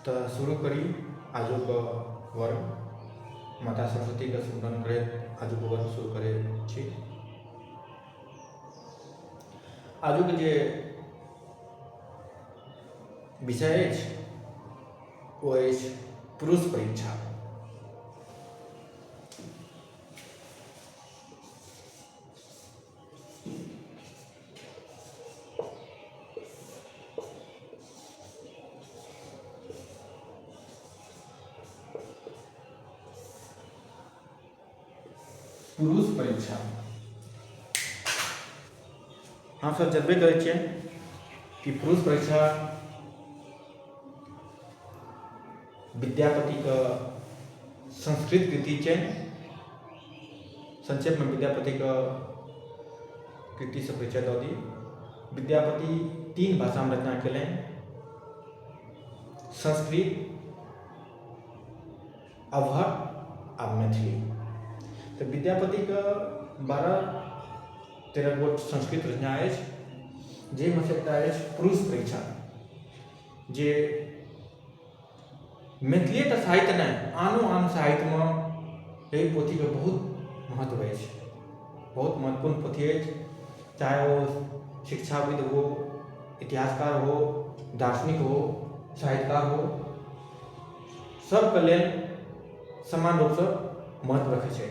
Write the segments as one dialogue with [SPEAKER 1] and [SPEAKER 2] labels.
[SPEAKER 1] तो शुरू करी आजुक वर्ग माता सरस्वती का स्मरण करे आजुक वर्ग शुरू करे छी। आजुक जे विषय वो पुरुष परीक्षा। पुरुष परीक्षा हम सब जानबे करै छियै कि पुरुष परीक्षा विद्यापति का संस्कृत कृति छै। संक्षेप में विद्यापति का कृति से परिचय दऽ दी। विद्यापति 3 भाषा में रचना केले, संस्कृत, अवहर आ मैथिली। तो विद्यापति का 12-13 गोट संस्कृत रचना है, जेमे से एकटा पुरुष परीक्षा, जे मैथिली तो साहित्य नहीं आन साहित्य में यही पोथी के बहुत महत्व है, बहुत महत्वपूर्ण पोथी है। चाहे वो शिक्षाविद हो, इतिहासकार हो, दार्शनिक हो, साहित्यकार हो, सबके लेल समान रूप से महत्व रखे छै।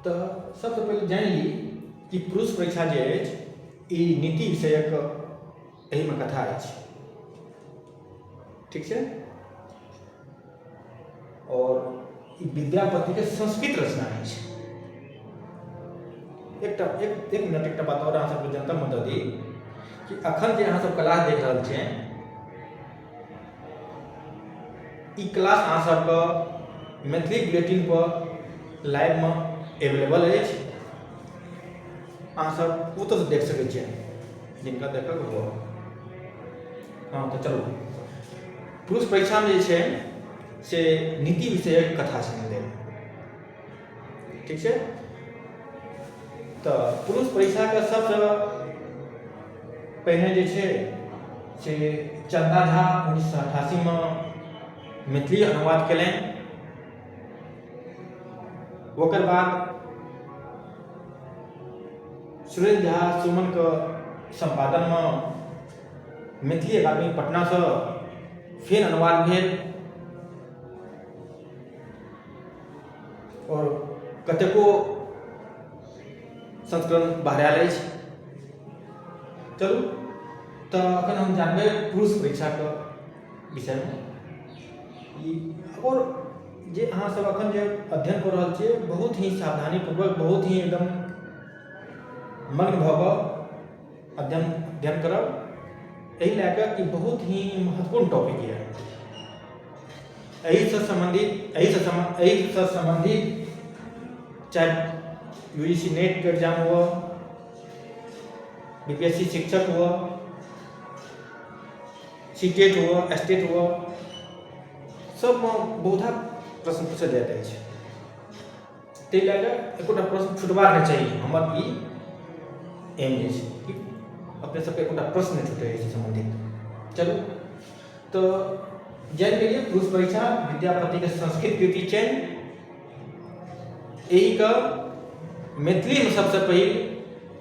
[SPEAKER 1] तो सबसे पहले जान ली कि पुरुष परीक्षा जे है नीति विषयक यही में कथा है, ठीक है। और विद्यापति के संस्कृत रचना है। एक मिनट एक बात और अहाँ सबके जनता में दी कि अखन जे अहाँ सब क्लास देख रहे छे, ई क्लास अहाँ सबके मैथिली बुलेटिन पर लाइव में अवेलेबल है। अहाँ सब ओतऽ से देख सकै छियै जिनका देखक हो। हाँ तो चलो पुरुष परीक्षा में जे से नीति विषयक कथा छै, ठीक है। तो पुरुष परीक्षा का सबसे पहले जे से चंदा झा 1988 में मैथिली अनुवाद केले। ओकर बाद सुरेंद्र झा सुमन के संपादन में मैथिली अकादमी पटना से फिर अनुवाद भेल और कतेको संस्करण बाहर आयल। चलू तो अखन हम जानबे पुरुष परीक्षा के विषय में। और जे अहाँ सब अखन जे अध्ययन कर रहल छियै बहुत ही सावधानी पूर्वक, बहुत ही एकदम मग्न भऽ कऽ अध्ययन करब। यही लैके कि बहुत ही महत्वपूर्ण टॉपिक है। यही से संबंधित चाहे यूजीसी नेट के एग्जाम हुआ, बीपीएससी शिक्षक हुआ, सीटेट हुआ, एस्टेट हुआ, सब में बहुधा प्रश्न पूछल जाइत अछि। ताहि लए कऽ एकोटा प्रश्न छुटबाक नहि चाहिए। हमर ई एम अछि कि अपने सबके एकोटा प्रश्न नहि छूटे एहि संबंधित। चलू तो जान गेलिए पुरुष परीक्षा विद्यापति के संस्कृत कृति छै। यही का मैथिली में सबसे पहले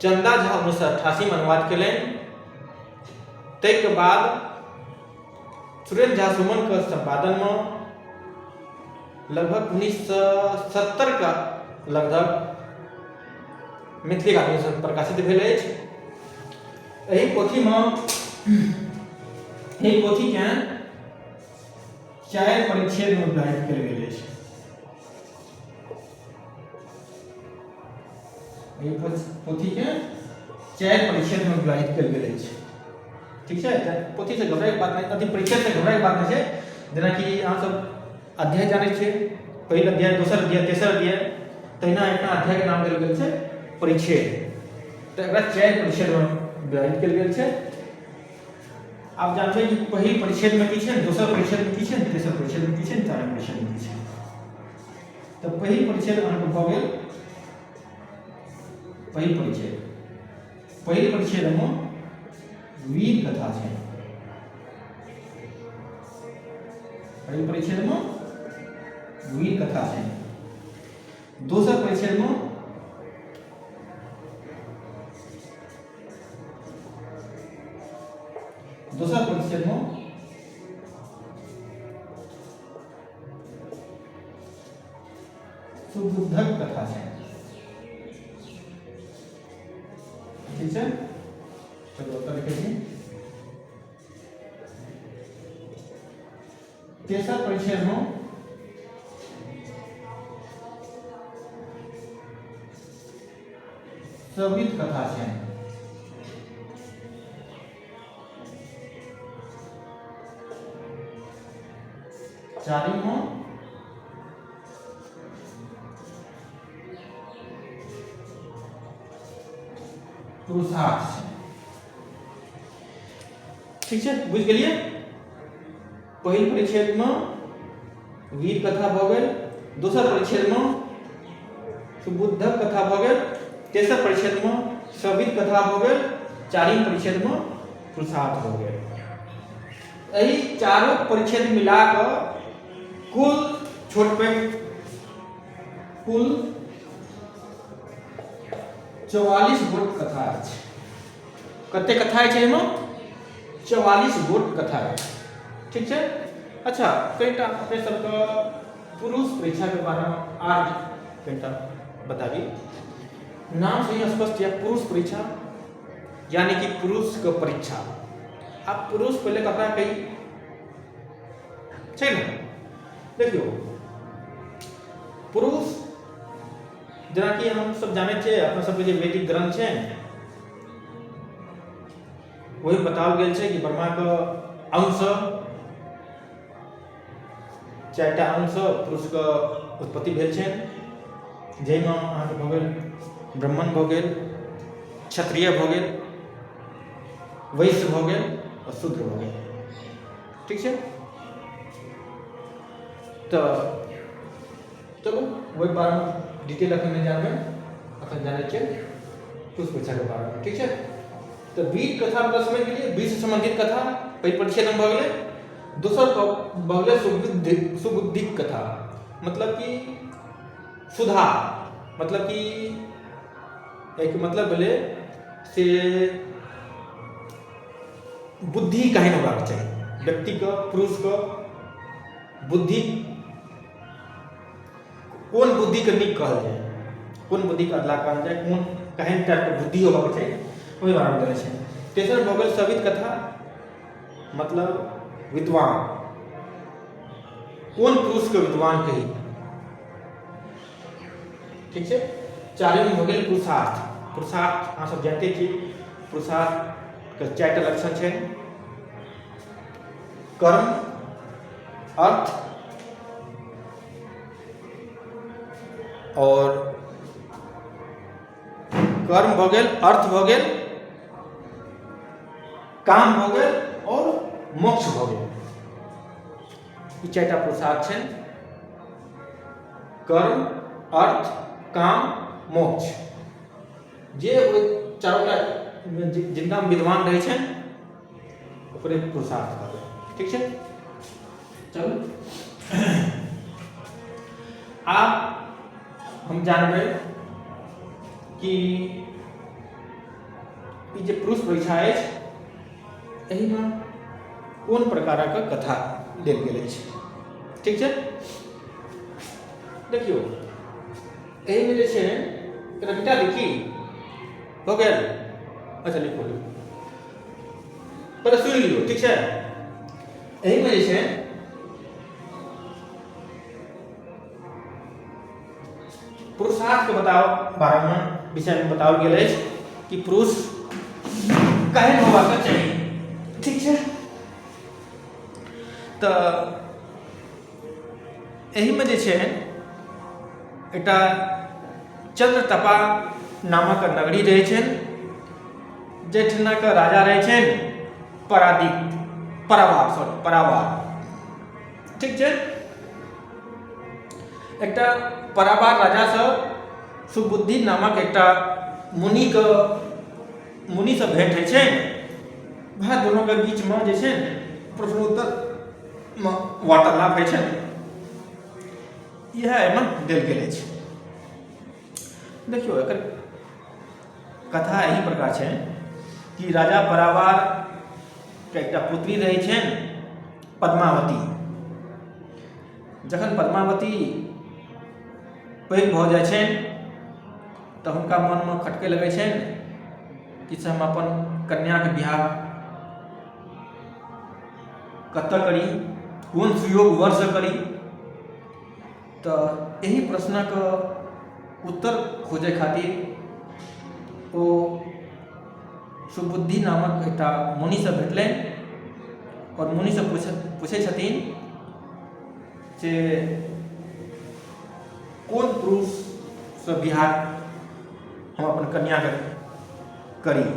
[SPEAKER 1] चंदा झा 1988 में अनुवाद केले। ताहिके बाद सुरेंद्र झा सुमन के संपादन में लगभग 1970 का लगभग मैथिली अकादमी से प्रकाशित भेल अछि। यही पोथी के 4 परिच्छेद में विभाजित कयल गेल अछि। यही पोथी के 4 परिच्छेद में विभाजित कयल गेल अछि, ठीक है। पोथी से घबराए बात नहीं, अथी परिच्छेद से घबराए बात नहीं है। जेना कि अहाँ सब अध्याय जाने छे, पहिल अध्याय, दोसर अध्याय, तेसर अध्याय, तहिना एकटा अध्याय के नाम देल गेल छै परिच्छेद। तो एकरा 4 परिच्छेद में विभाजित कयल गेल छै। आप जानते हैं कि पहिल परिच्छेद में की छै, दोसर परिच्छेद में की छै, तेसर परिच्छेद में की छै, चारिम परिच्छेद में की छै। तो पहिल परिच्छेद अहाँके भऽ गेल पहिल परिच्छेद में वीर कथा छै। पहिल परिच्छेद में वीर कथा है। दोसर परिच्छेद में सुबुद्धक कथा है। ठीक है, चलो उत्तर लिखिए। तेसर परिच्छेद में सवित कथा है। चारी में पुरुषार्थ है। ठीक है, बुझ गलिए। पहिल परिच्छेद में वीर कथा भ गेल, दोसर परिच्छेद में सुबुद्धक कथा भ गेल, तेसर परिच्छेद में सवित कथा भ गेल, चारिम परिच्छेद में पुरुषार्थ हो गेल। यही चारों परिच्छेद मिलाकर कुल छोट पे कुल 44 गोट कथा है। कते कथा है एमे? 44 गोट कथा है। ठीक है। अच्छा, कईटा अपने सबका पुरुष परीक्षा के बारे में आज कईटा बताबी। नाम से ही स्पष्ट है, पुरुष परीक्षा यानी कि पुरुष का परीक्षा। आप पुरुष पहले कथा कही छै ना? देखियो, पुरुष जना कि हम सब जाने छे, अपना सबके जे वैदिक ग्रंथ छै वही बताओल गेल छै कि ब्रह्मा के अंश, चारिटा अंश पुरुष के उत्पत्ति भेल छै, जाहिमे अहाँके भऽ गेल ब्राह्मण भऽ गेल, क्षत्रिय भऽ गेल, वैश्य भऽ गेल और शूद्र भऽ गेल। ठीक छै, तो चलो वही बारे में डिटेल अखन नहीं जानबे, अखन जाने छियै पुरुष परीक्षा के बारे में। ठीक है, तो वीर कथा मतलब समझ गेलिए, वीर से संबंधित कथा पहिल परिच्छेद में भऽ गेलै। दोसर भऽ गेलै सुबुद्धिक कथा, मतलब कि सुधा, मतलब कि एक मतलब भेलै से बुद्धि कहीं होबाक चाहिए व्यक्ति का, पुरुष का बुद्धि, कौन बुद्धि के नीक कहल जाए, कौन बुद्धि के अदला कहल जाए, कौन कहें टाइप के बुद्धि होबाक चाहिए, वही बारे में देने छै। तेसर भऽ गेल सवित कथा, मतलब विद्वान, कौन पुरुष के विद्वान कही। ठीक है, चारिम भऽ गेल पुरुषार्थ। पुरुषार्थ अहाँ सब जानते छी, पुरुषार्थ के चारिटा लक्षण छै: कर्म, अर्थ और कर्म भऽ गेल, अर्थ भऽ गेल, काम भऽ गेल और मोक्ष भऽ गेल। ई चारिटा पुरुषार्थ छै: कर्म, अर्थ, काम, मोक्ष। जे चारोटा जिनका विद्वान रहे छै ओकरे पुरुषार्थ भऽ गेल। ठीक है, चलो आप हम जानबे कि ई जे पुरुष परीक्षा है एही में कोन प्रकार का कथा देल गेल छै। ठीक है, देखियो एही में जे छै कविता लिखी हो गेल। अच्छा लिखो, पर सुन लियो। ठीक है, एही में जे छै पुरुषार्थ के बताओ बारे में विषय में बताओल गेल अछि कि पुरुष केहन होबाक चाहिए। ठीक है, तो एही में जे छै एकटा चंद्रतपा नामक नगरी रहे छै, जेठना के राजा रहे छै परावार। ठीक है, एकटा परावार राजा से सुबुद्धि नामक एकटा मुनि से भेंट है छै। वह दोनों के बीच में जे छै प्रश्नोत्तर वार्तालाप होइ छै, इएह एहिमे देल गेल अछि। देखियौ एकर कथा एही प्रकार छै कि राजा परावार के एकटा पुत्री रहै छनि पद्मावती। जखन पद्मावती पैघ भऽ जाइ छनि तऽ हुनका मनमे खटकै लगै छनि कि से हम अपन कन्याके बियाह कतऽ करी, कोन सुयोग वर्ष करी। तऽ एही प्रश्नक उत्तर खोजै खातिर ओ सुबुद्धि नामक एकटा मुनिसँ भेटलनि और मुनिसँ पूछै छथिन जे कोन पुरुषसँ बियाह हम अपन कन्याके करी।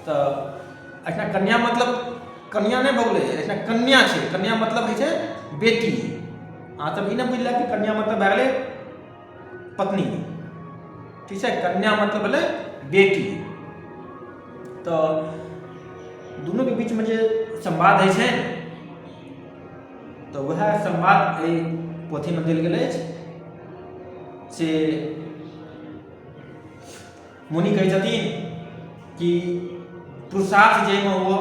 [SPEAKER 1] तऽ एहिठाम कन्या मतलब कन्या नहि भऽ गेलै, एहिठाम कन्या छै। कन्या मतलब होइ छै बेटी। अहाँ सब ई नहि बुझलियै कि कन्या मतलब भए गेलै पत्नी, ठीक छै। कन्या मतलब भेलै बेटी। तऽ दुनूके बीचमे जे संवाद होइ छै तऽ वएह संवाद एहि पोथीमे देल गेल अछि। से मुनि कहै छथिन कि पुरुषार्थ जाहिमे हुअ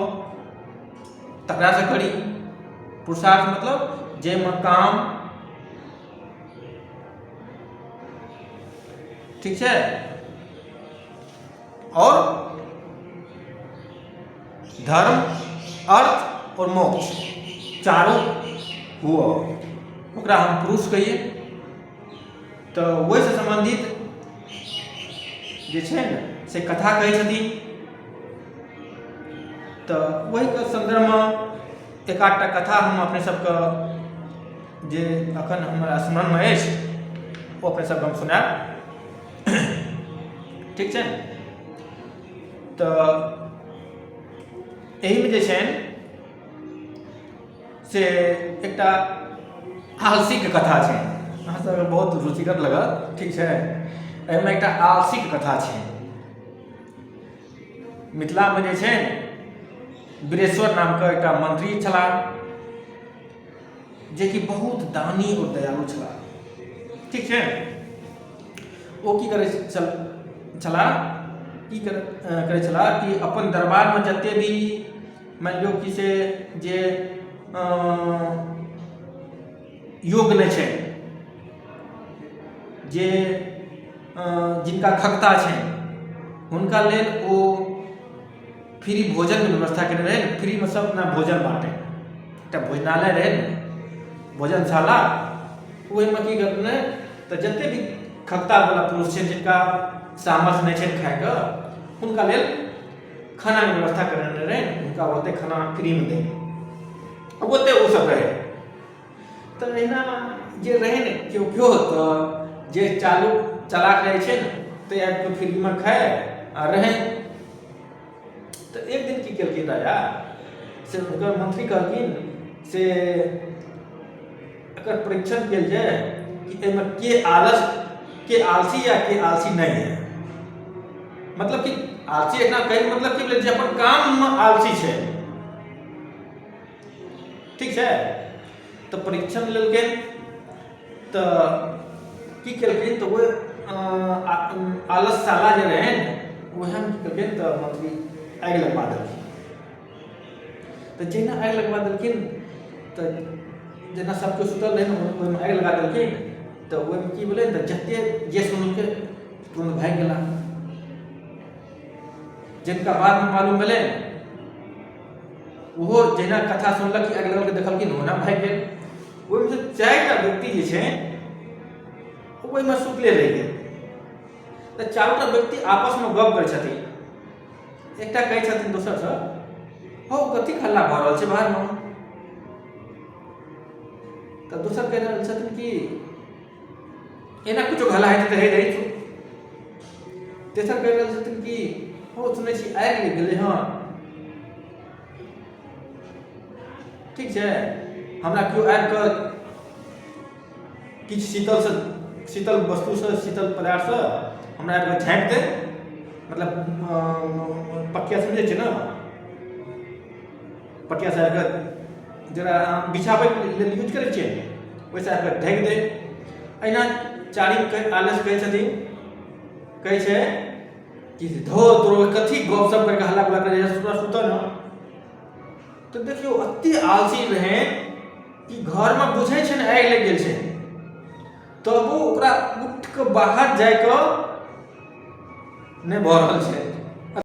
[SPEAKER 1] तकरासँ करी। पुरुषार्थ मतलब जाहिमे काम, ठीक छै, और धर्म, अर्थ और मोक्ष चारू हुआ, ओकरा हम पुरुष कहिए। तऽ ओहिसँ सम्बन्धित जे छै ने से कथा कहै छथिन। तऽ ओहिके सन्दर्भमे एक आधटा कथा हम अपने सबके जे अखन हमरा स्मरणमे अछि ओ अपने सबके हम सुनाएब, ठीक छै। तऽ एहिमे जे छै से एकटा आलसीके कथा छै। अहाँ सबके बहुत रुचिकर लगत, ठीक छै। एहिमे एकटा आलसीके कथा छै। मिथिलामे जे छै वीरेश्वर नामके एकटा मंत्री छलाह जे कि बहुत दानी और दयालु छलाह, ठीक छै। ओ की करै छलाह कि अपन दरबारमे जते भी मानि लियौ कि से जे योग्य नहि छै, जे जिनका खगता छै, हुनका लेल ओ फ्री भोजनके व्यवस्था केने रहै। फ्रीमे सब अपना भोजन बाँटै। एकटा भोजनालय रहै ने, भोजनशाला। ओहिमे की करने तऽ जते भी खगतावला पुरुष छै जिनका सामर्थ्य नहि छै खाइके, हुनका लेल खानाके व्यवस्था करने रहै। हुनका ओते खाना फ्रीमे दै, ओते ओ सब रहै। तऽ एहिना जे रहै ने केओ तऽ जे चालाक रहै छै ने तऽ आबिके फ्रीमे खाए आ रहै। तऽ एक दिन की केलखिन राजा से हुनकर मंत्री कहलखिन से एकर परीक्षण कयल जाय कि एहिमे के आलसी या के आलसी नहीं है। मतलब कि आलसी एकरा कहै मतलब की भेलै जे अपन काममे आलसी छै, ठीक छै। तऽ परीक्षण लेलकै तऽ की केलखिन तऽ वो आलसशाला जे रहै ने वएहमे की केलखिन तऽ मंत्री आगि लगवा देलखिन। तऽ जहिना आगि लगवा देलखिन तऽ जेना सब केओ सुतल रहै ने ओहिमे आगि लगा देलखिन। तऽ ओहिमे की भेलै तऽ जते जे सुनलकै तुरंत भागि गेला। जिनका बादमे मालूम भेलै ओहो जहिना कथा सुनलक कि आगि लगल के देखलखिन ओना भागि गेल। ओहिमे से 4टा व्यक्ति जे छै ओहिमे सुतले रहि गेल। तऽ 4टा व्यक्ति आपसमे गप करै छथिन। एकटा कहै छथिन दोसरसँ, हौ कथी हल्ला भऽ रहल छै बाहरमे। तऽ दोसर कहि रहल छथिन कि एना कुछो हल्ला हेतै तऽ हे रही। तेसर कहि रहल छथिन कि हौ सुनै छी आगि लागि गेलै हँ, ठीक छै। हमरा केओ आबि कऽ किछु शीतल वस्तुसँ, शीतल पदार्थसँ हमरा आबि कऽ झाँपि दे। मतलब पकिया समझै छै ने, पकिया से आबि कऽ जरा बिछाबै लेल यूज करै छियै वैसे आके ढकि दे। अहिना चारिम आलस कहै छथिन, कहै छै कि धो तोरो कथी गपशप करके हल्ला गुल्ला करे सुतऽ न। तो देखियो अति आलसी रहे कि घर में बुझे छै ने आगि लग गेल छै, तब ओकरा उठ के बाहर जाय के नहीं भ रहल छै।